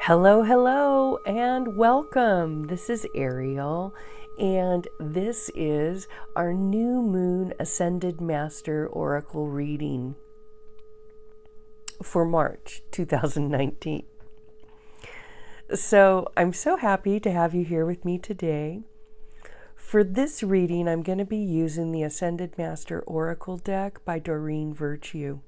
Hello, hello, and welcome. This is Ariel, and this is our New Moon Ascended Master Oracle reading for March 2019. So I'm so happy to have you here with me today. For this reading, I'm going to be using the Ascended Master Oracle deck by Doreen Virtue.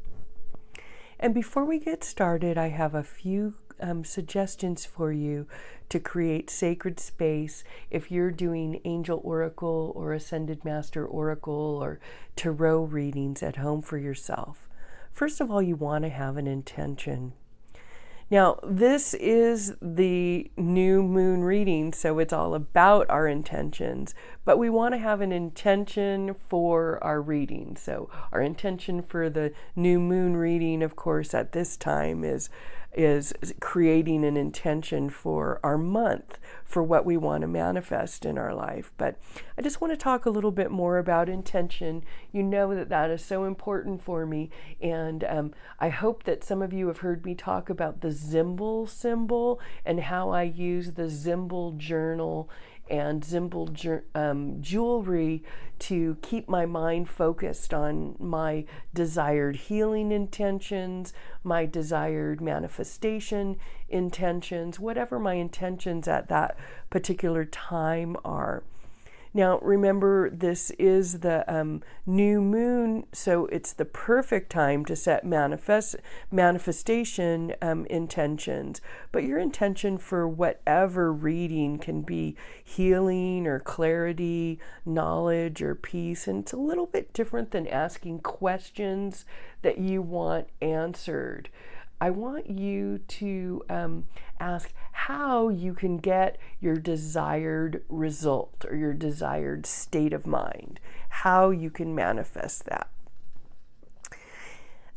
And before we get started, I have a few suggestions for you to create sacred space if you're doing Angel Oracle or Ascended Master Oracle or Tarot readings at home for yourself. First of all, you want to have an intention. Now, this is the new moon reading, so it's all about our intentions, but we want to have an intention for our reading. So our intention for the new moon reading, of course, at this time is creating an intention for our month, for what we want to manifest in our life. But I just want to talk a little bit more about intention. You know that is so important for me, and I hope that some of you have heard me talk about the Zimbel symbol and how I use the Zimbel journal and Zimbel jewelry to keep my mind focused on my desired healing intentions, my desired manifestation intentions, whatever my intentions at that particular time are. Now, remember, this is the new moon, so it's the perfect time to set manifestation intentions. But your intention for whatever reading can be healing or clarity, knowledge or peace. And it's a little bit different than asking questions that you want answered. I want you to ask how you can get your desired result or your desired state of mind, how you can manifest that.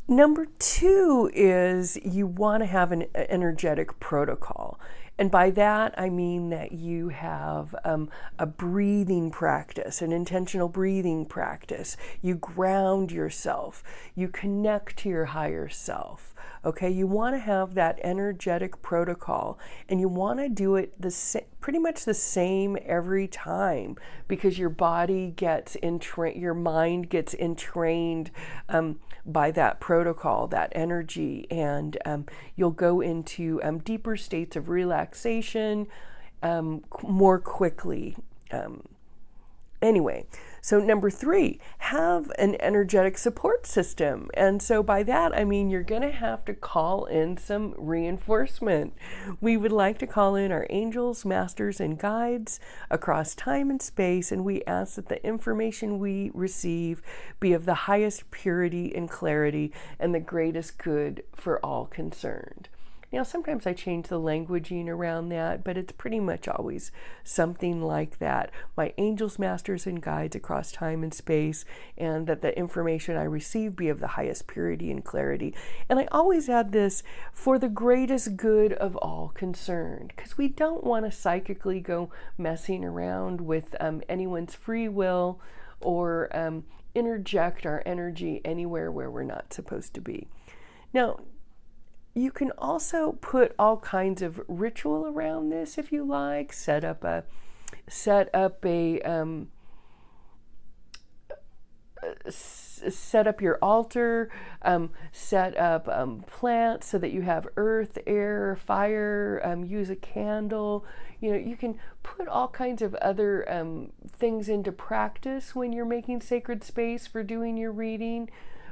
Number 2 is you want to have an energetic protocol. And by that, I mean that you have a breathing practice, an intentional breathing practice. You ground yourself. You connect to your higher self. Okay, you want to have that energetic protocol, and you want to do it pretty much the same every time, because your body gets entrained, your mind gets entrained by that protocol, that energy, and you'll go into deeper states of relaxation more quickly. Anyway, so number 3, have an energetic support system. And so by that, I mean you're going to have to call in some reinforcement. We would like to call in our angels, masters, and guides across time and space, and we ask that the information we receive be of the highest purity and clarity and the greatest good for all concerned. Now, sometimes I change the languaging around that, but it's pretty much always something like that. My angels, masters, and guides across time and space, and that the information I receive be of the highest purity and clarity. And I always add this, for the greatest good of all concerned, because we don't want to psychically go messing around with anyone's free will or interject our energy anywhere where we're not supposed to be. Now, you can also put all kinds of ritual around this if you like. Set up your altar. Set up plants so that you have earth, air, fire. Use a candle. You can put all kinds of other things into practice when you're making sacred space for doing your reading.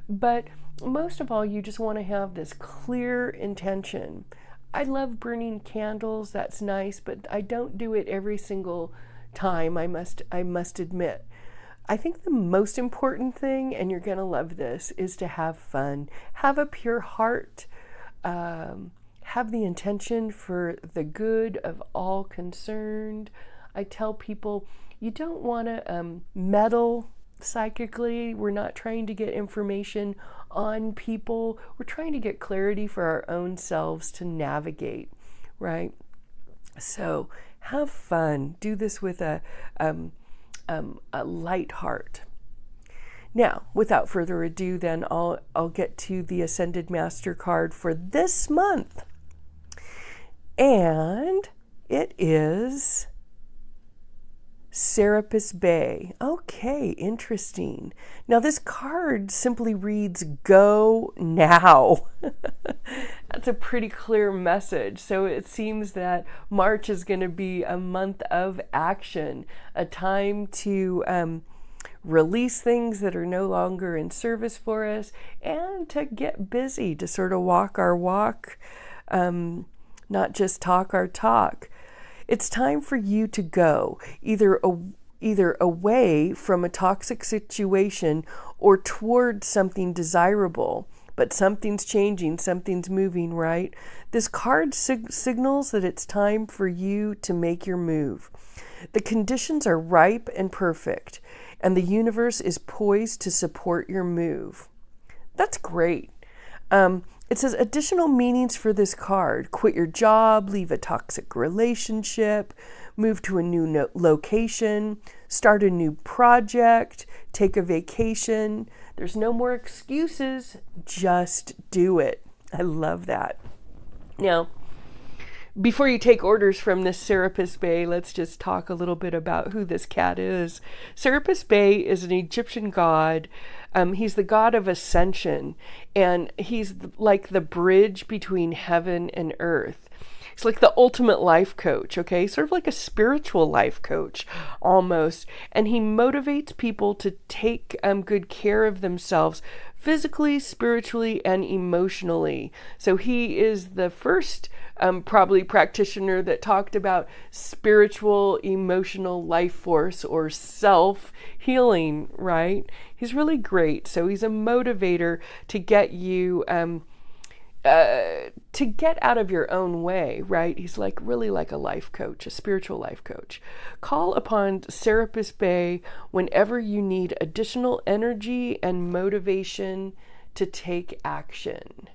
But most of all, you just want to have this clear intention. I love burning candles, that's nice, but I don't do it every single time, I must admit. I think the most important thing, and you're going to love this, is to have fun. Have a pure heart. Have the intention for the good of all concerned. I tell people, you don't want to meddle psychically. We're not trying to get information on people. We're trying to get clarity for our own selves to navigate, right? So have fun. Do this with a light heart. Now, without further ado, then I'll get to the Ascended Master card for this month. And it is Serapis Bey. Okay, interesting. Now this card simply reads, "Go now." That's a pretty clear message. So it seems that March is going to be a month of action, a time to release things that are no longer in service for us, and to get busy, to sort of walk our walk, not just talk our talk. It's time for you to go, either away from a toxic situation or toward something desirable. But something's changing, something's moving, right? This card signals that it's time for you to make your move. The conditions are ripe and perfect, and the universe is poised to support your move. That's great. It says additional meanings for this card: quit your job, leave a toxic relationship, move to a new location, start a new project, take a vacation. There's no more excuses, just do it. I love that. Now, before you take orders from this Serapis Bey, let's just talk a little bit about who this cat is. Serapis Bey is an Egyptian god. He's the god of ascension, and he's like the bridge between heaven and earth. He's like the ultimate life coach, okay? Sort of like a spiritual life coach almost. And he motivates people to take good care of themselves physically, spiritually, and emotionally. So he is the first probably practitioner that talked about spiritual, emotional life force or self-healing, right? He's really great. So he's a motivator to get you to get out of your own way, right? He's like really like a life coach, a spiritual life coach. Call upon Serapis Bey whenever you need additional energy and motivation to take action.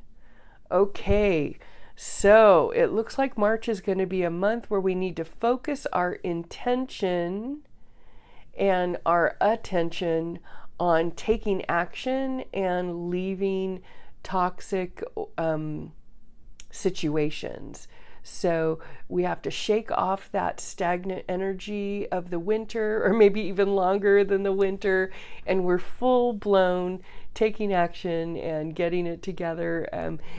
Okay, so it looks like March is going to be a month where we need to focus our intention and our attention on taking action and leaving toxic situations. So we have to shake off that stagnant energy of the winter, or maybe even longer than the winter, and we're full blown taking action and getting it together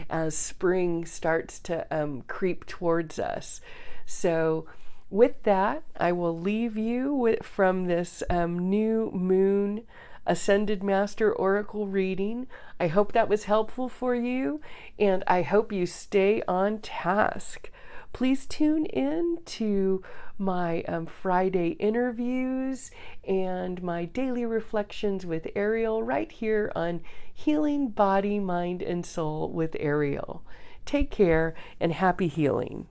as spring starts to creep towards us. So with that, I will leave you from this new moon Ascended Master Oracle reading. I hope that was helpful for you, and I hope you stay on task. Please tune in to my Friday interviews and my daily reflections with Ariel right here on Healing Body, Mind, and Soul with Ariel. Take care and happy healing.